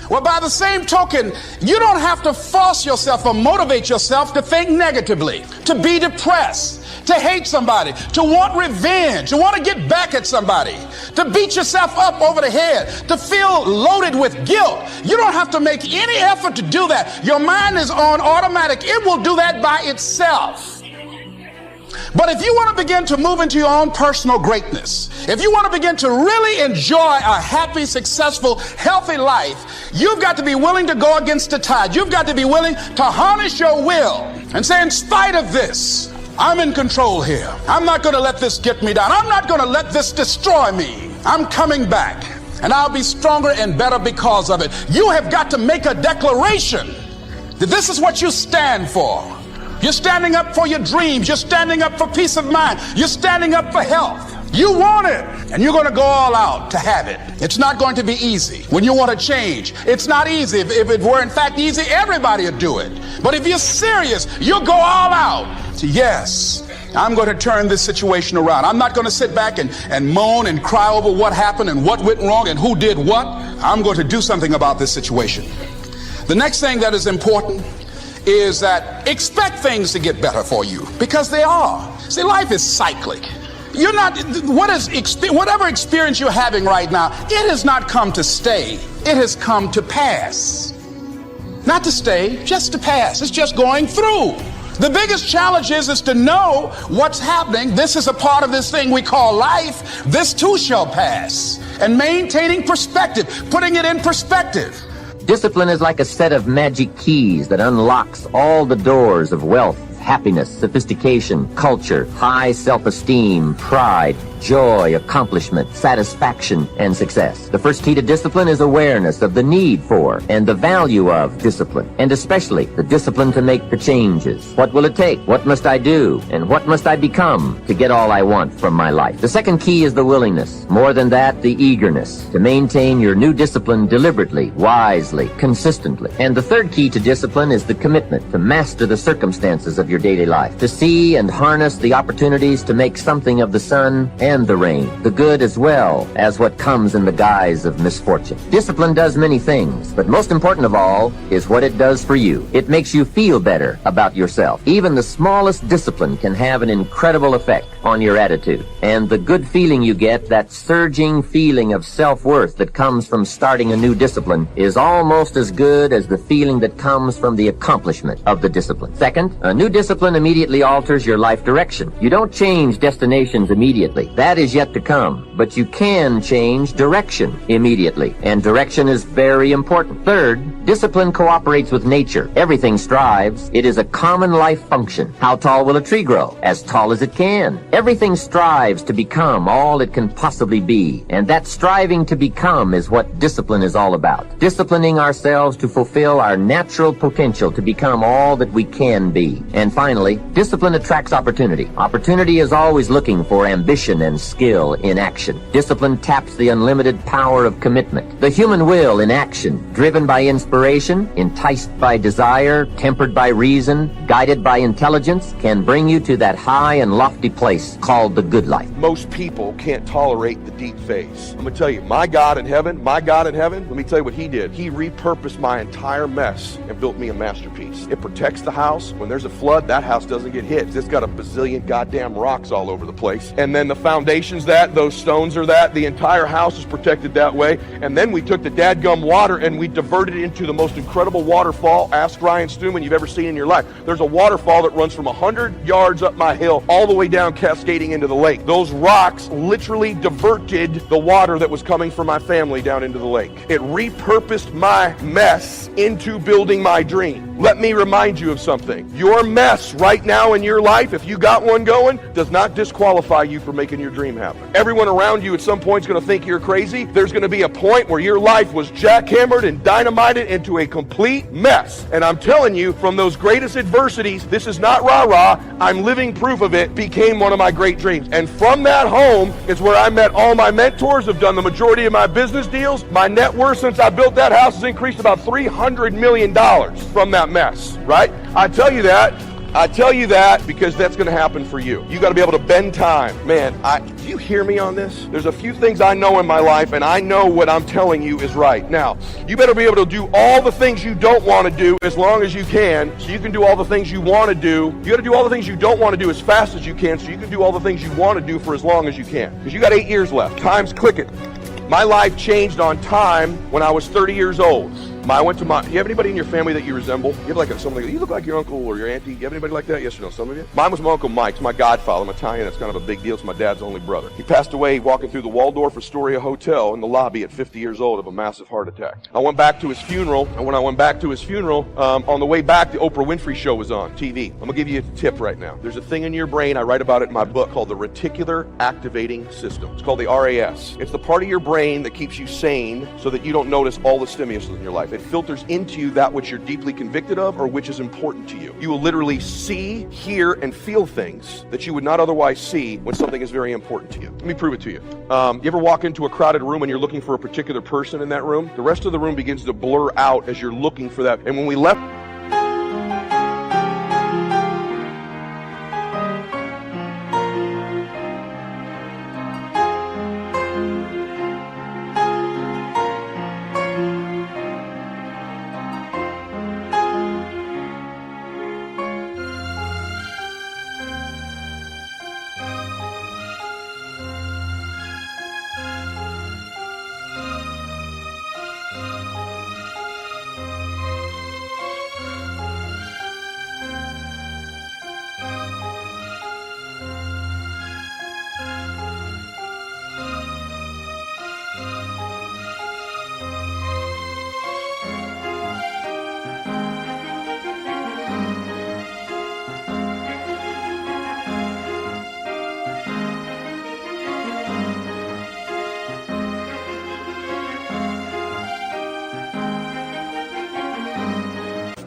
Well, by the same token, you don't have to force yourself or motivate yourself to think negatively, to be depressed, to hate somebody, to want revenge, to want to get back at somebody, to beat yourself up over the head, to feel loaded with guilt. You don't have to make any effort to do that. Your mind is on automatic. It will do that by itself. But if you want to begin to move into your own personal greatness, if you want to begin to really enjoy a happy, successful, healthy life, you've got to be willing to go against the tide. You've got to be willing to harness your will and say, in spite of this, I'm in control here. I'm not going to let this get me down. I'm not going to let this destroy me. I'm coming back, and I'll be stronger and better because of it. You have got to make a declaration that this is what you stand for. You're standing up for your dreams. You're standing up for peace of mind. You're standing up for health. You want it, and you're going to go all out to have it. It's not going to be easy. When you want to change, it's not easy. If it were in fact easy, everybody would do it. But if you're serious, you'll go all out. So yes, I'm going to turn this situation around. I'm not going to sit back and moan and cry over what happened and what went wrong and who did what. I'm going to do something about this situation. The next thing that is important is that expect things to get better for you, because they are. See, life is cyclic. You're not, whatever experience you're having right now, it has not come to stay. It has come to pass. Not to stay, just to pass. It's just going through. The biggest challenge is to know what's happening. This is a part of this thing we call life. This too shall pass. And maintaining perspective, putting it in perspective. Discipline is like a set of magic keys that unlocks all the doors of wealth, happiness, sophistication, culture, high self-esteem, pride, joy, accomplishment, satisfaction, and success. The first key to discipline is awareness of the need for and the value of discipline, and especially the discipline to make the changes. What will it take? What must I do? And what must I become to get all I want from my life? The second key is the willingness. More than that, the eagerness to maintain your new discipline deliberately, wisely, consistently. And the third key to discipline is the commitment to master the circumstances of your daily life, to see and harness the opportunities to make something of the sun and the rain, the good as well as what comes in the guise of misfortune. Discipline does many things, but most important of all is what it does for you. It makes you feel better about yourself. Even the smallest discipline can have an incredible effect on your attitude. And the good feeling you get, that surging feeling of self-worth that comes from starting a new discipline, is almost as good as the feeling that comes from the accomplishment of the discipline. Second, a new discipline immediately alters your life direction. You don't change destinations immediately. That is yet to come. But you can change direction immediately. And direction is very important. Third, discipline cooperates with nature. Everything strives. It is a common life function. How tall will a tree grow? As tall as it can. Everything strives to become all it can possibly be. And that striving to become is what discipline is all about. Disciplining ourselves to fulfill our natural potential to become all that we can be. And finally, discipline attracts opportunity. Opportunity is always looking for ambition and skill in action. Discipline taps the unlimited power of commitment. The human will in action, driven by inspiration, enticed by desire, tempered by reason, guided by intelligence, can bring you to that high and lofty place called the good life. Most people can't tolerate the deep phase. I'm going to tell you, my God in heaven, let me tell you what he did. He repurposed my entire mess and built me a masterpiece. It protects the house. When there's a flood, that house doesn't get hit. It's got a bazillion goddamn rocks all over the place. And then the foundation's that, those stones are that, the entire house is protected that way. And then we took the dadgum water and we diverted it into the most incredible waterfall, ask Ryan Stewman, you've ever seen in your life. There's a waterfall that runs from 100 yards up my hill all the way down cascading into the lake. Those rocks literally diverted the water that was coming from my family down into the lake. It repurposed my mess into building my dream. Let me remind you of something. Your mess right now in your life, if you got one going, does not disqualify you from making your dream happen. Everyone around you at some point is going to think you're crazy. There's going to be a point where your life was jackhammered and dynamited into a complete mess. And I'm telling you, from those greatest adversities, this is not rah-rah, I'm living proof of it, became one of my great dreams. And from that home is where I met all my mentors, have done the majority of my business deals. My net worth since I built that house has increased about $300 million from that mess, right? I tell you that I tell you that because that's going to happen for you. You got to be able to bend time. Man, do you hear me on this? There's a few things I know in my life, and I know what I'm telling you is right. Now, you better be able to do all the things you don't want to do as long as you can, so you can do all the things you want to do. You got to do all the things you don't want to do as fast as you can, so you can do all the things you want to do for as long as you can. Because you got 8 years left. Time's clicking. My life changed on time when I was 30 years old. I went to you have anybody in your family that you resemble? You have like something like, you look like your uncle or your auntie. You have anybody like that? Yes or no? Some of you? Mine was my Uncle Mike. It's my godfather. I'm Italian. That's kind of a big deal. It's my dad's only brother. He passed away walking through the Waldorf Astoria Hotel in the lobby at 50 years old of a massive heart attack. I went back to his funeral, and when I went back to his funeral, on the way back, the Oprah Winfrey Show was on TV. I'm going to give you a tip right now. There's a thing in your brain, I write about it in my book, called the Reticular Activating System. It's called the RAS. It's the part of your brain that keeps you sane so that you don't notice all the stimulus in your life. It filters into you that which you're deeply convicted of or which is important to you. You will literally see, hear, and feel things that you would not otherwise see when something is very important to you. Let me prove it to you. You ever walk into a crowded room and you're looking for a particular person in that room? The rest of the room begins to blur out as you're looking for that. And when we left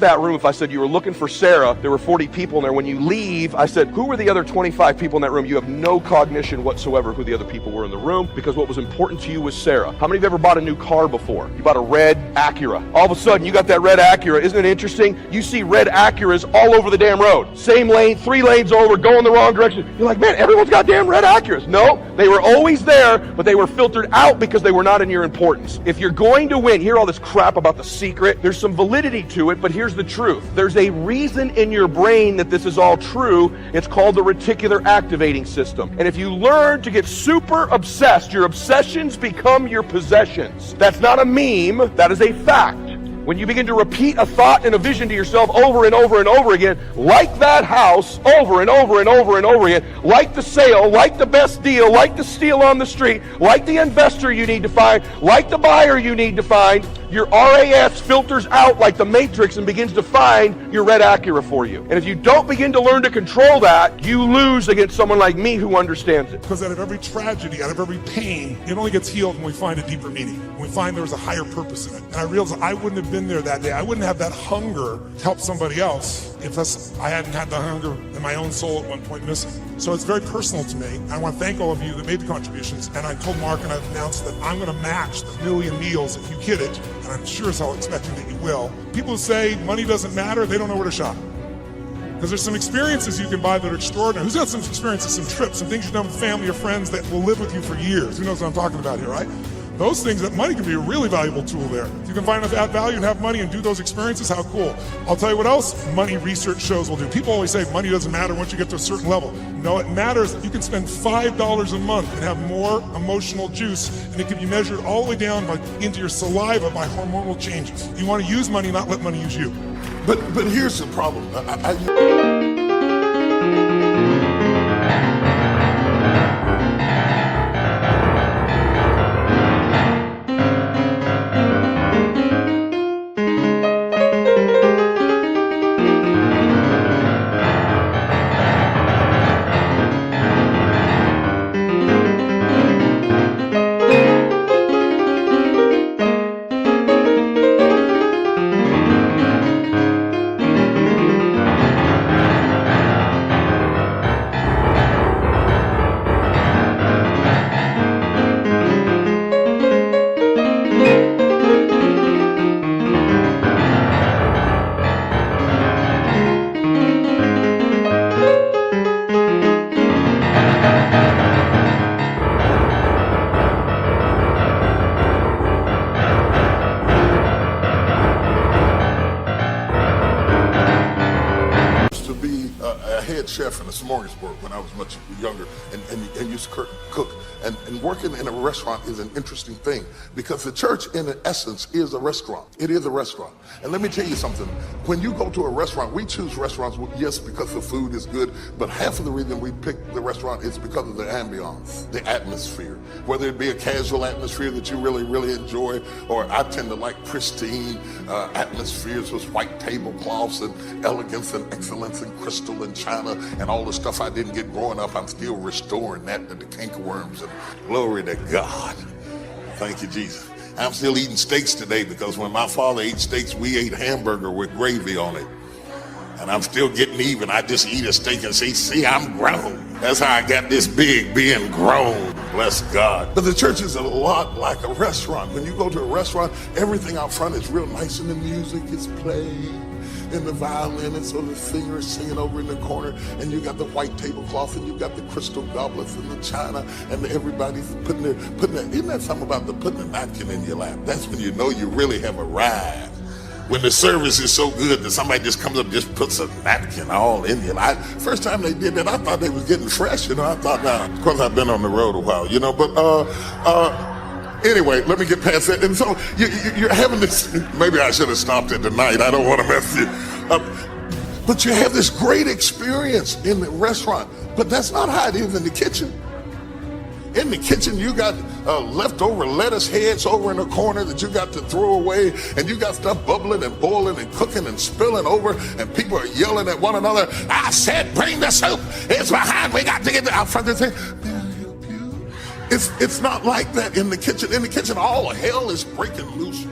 that room, if I said you were looking for Sarah, there were 40 people in there. When you leave, I said, who were the other 25 people in that room? You have no cognition whatsoever who the other people were in the room, because what was important to you was Sarah. How many of you ever bought a new car before? You bought a red Acura. All of a sudden, you got that red Acura. Isn't it interesting? You see red Acuras all over the damn road. Same lane, 3 lanes over, going the wrong direction. You're like, man, everyone's got damn red Acuras. No, they were always there, but they were filtered out because they were not in your importance. If you're going to win, hear all this crap about the secret. There's some validity to it, but here's the truth. There's a reason in your brain that this is all true. It's called the reticular activating system. And if you learn to get super obsessed, your obsessions become your possessions. That's not a meme, that is a fact. When you begin to repeat a thought and a vision to yourself over and over and over again, like that house, over and over and over and over again, like the sale, like the best deal, like the steal on the street, like the investor you need to find, like the buyer you need to find, your RAS filters out like the Matrix and begins to find your red Acura for you. And if you don't begin to learn to control that, you lose against someone like me who understands it. Because out of every tragedy, out of every pain, it only gets healed when we find a deeper meaning. When we find there was a higher purpose in it. And I realized I wouldn't have been there that day. I wouldn't have that hunger to help somebody else if I hadn't had the hunger in my own soul at one point missing. So it's very personal to me. I want to thank all of you that made the contributions. And I told Mark and I've announced that I'm going to match the 1 million meals if you get it. And I'm sure as hell expecting that you will. People who say money doesn't matter, they don't know where to shop. Because there's some experiences you can buy that are extraordinary. Who's got some experiences, some trips, some things you've done with family or friends that will live with you for years? Who knows what I'm talking about here, right? Those things, that money can be a really valuable tool there. If you can find enough add value and have money and do those experiences, how cool. I'll tell you what else money research shows will do. People always say money doesn't matter once you get to a certain level. No, it matters. You can spend $5 a month and have more emotional juice, and it can be measured all the way down into your saliva by hormonal changes. You want to use money, not let money use you. But here's the problem. chef in a smorgasbord when I was much younger and used to cook. And working in a restaurant is an interesting thing because the church, in essence, is a restaurant. It is a restaurant. And let me tell you something. When you go to a restaurant, we choose restaurants, yes, because the food is good, but half of the reason we pick the restaurant is because of the ambiance, the atmosphere. Whether it be a casual atmosphere that you really, really enjoy, or I tend to like pristine atmospheres with white tablecloths and elegance and excellence and crystal and china and all the stuff I didn't get growing up. I'm still restoring that to the cankerworms, and glory to God. Thank you, Jesus. I'm still eating steaks today because when my father ate steaks, we ate hamburger with gravy on it. And I'm still getting even. I just eat a steak and say, see, I'm grown. That's how I got this big, being grown. Bless God. But the church is a lot like a restaurant. When you go to a restaurant, everything out front is real nice and the music is playing and the violin, and so the singer is singing over in the corner, and you got the white tablecloth, and you got the crystal goblets and the china, and everybody's putting their, isn't that something about putting a napkin in your lap? That's when you know you really have arrived. When the service is so good that somebody just comes up and just puts a napkin all in you. First time they did that, I thought they was getting fresh, I thought, now, of course I've been on the road a while, but anyway, let me get past that. And so you're having this, maybe I should have stopped it tonight. I don't want to mess you up. But you have this great experience in the restaurant, but that's not how it is in the kitchen. In the kitchen, you got leftover lettuce heads over in the corner that you got to throw away, and you got stuff bubbling and boiling and cooking and spilling over, and people are yelling at one another. I said, bring the soup. It's behind. We got to get out front and say, may I help you? It's not like that in the kitchen. In the kitchen, all hell is breaking loose.